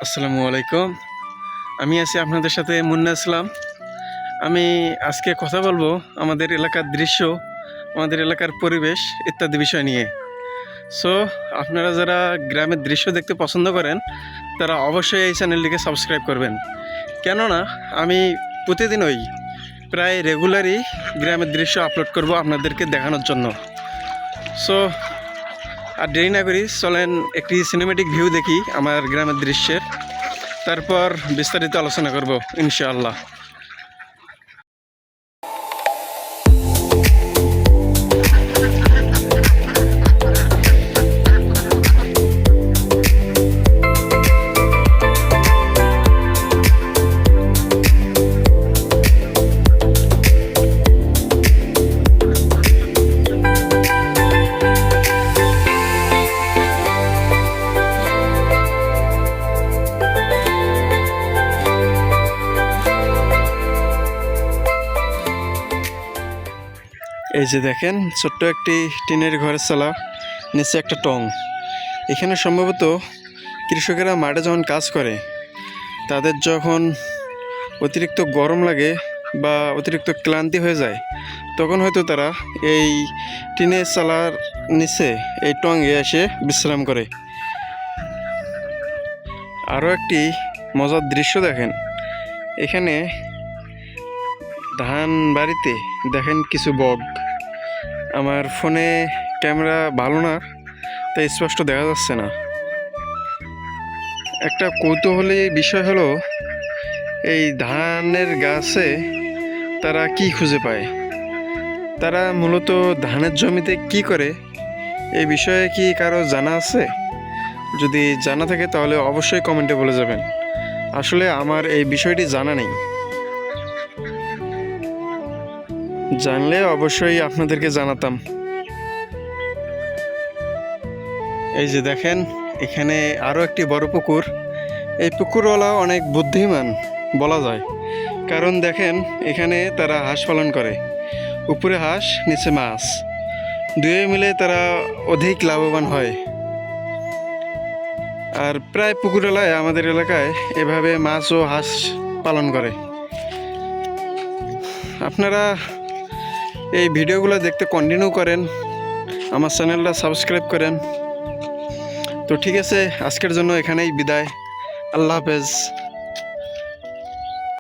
আসসালামু আলাইকুম। আমি আছি আপনাদের সাথে মুন্না ইসলাম। আমি আজকে কথা বলবো আমাদের এলাকার দৃশ্য, আমাদের এলাকার পরিবেশ ইত্যাদি বিষয় নিয়ে। সো আপনারা যারা গ্রামের দৃশ্য দেখতে পছন্দ করেন তারা অবশ্যই এই চ্যানেলটিকে সাবস্ক্রাইব করবেন। কেননা আমি প্রতিদিনই প্রায় রেগুলারই গ্রামের দৃশ্য আপলোড করব আপনাদেরকে দেখানোর জন্য। সো আর দেরি না করি চলেন একটি সিনেমেটিক ভিউ দেখি আমার গ্রামের দৃশ্যের, তারপর বিস্তারিত আলোচনা করব ইনশাআল্লাহ। এই যে দেখেন ছোট্ট একটি টিনের ঘরের চালা, নিচে একটা টং। এখানে সম্ভবত কৃষকেরা মাঠে যখন কাজ করে তাদের যখন অতিরিক্ত গরম লাগে বা অতিরিক্ত ক্লান্তি হয়ে যায় তখন হয়তো তারা এই টিনের চালার নিচে এই টঙে এসে বিশ্রাম করে। আরও একটি মজার দৃশ্য দেখেন, এখানে ধান বাড়িতে দেখেন কিছু বক। আমার ফোনে ক্যামেরা ভালো না তাই স্পষ্ট দেখা যাচ্ছে না। একটা কৌতূহলী বিষয় হলো এই ধানের গাছে তারা কি খুঁজে পায়, তারা মূলত ধানের জমিতে কি করে, এই বিষয়ে কি কারো জানা আছে? যদি জানা থাকে তাহলে অবশ্যই কমেন্টে বলে যাবেন। আসলে আমার এই বিষয়টি জানা নেই, জানলে অবশ্যই আপনাদেরকে জানাতাম। এই যে দেখেন এখানে আরও একটি বড় পুকুর। এই পুকুরওয়ালা অনেক বুদ্ধিমান বলা যায়, কারণ দেখেন এখানে তারা হাঁস পালন করে, উপরে হাঁস নিচে মাছ, দুয়ে মিলে তারা অধিক লাভবান হয়। আর প্রায় পুকুরওয়ালায় আমাদের এলাকায় এভাবে মাছ ও হাঁস পালন করে। আপনারা এই ভিডিওগুলো দেখতে কন্টিনিউ করেন, আমার চ্যানেলটা সাবস্ক্রাইব করেন। তো ঠিক আছে, আজকের জন্য এখানেই বিদায়। আল্লাহ হাফেজ।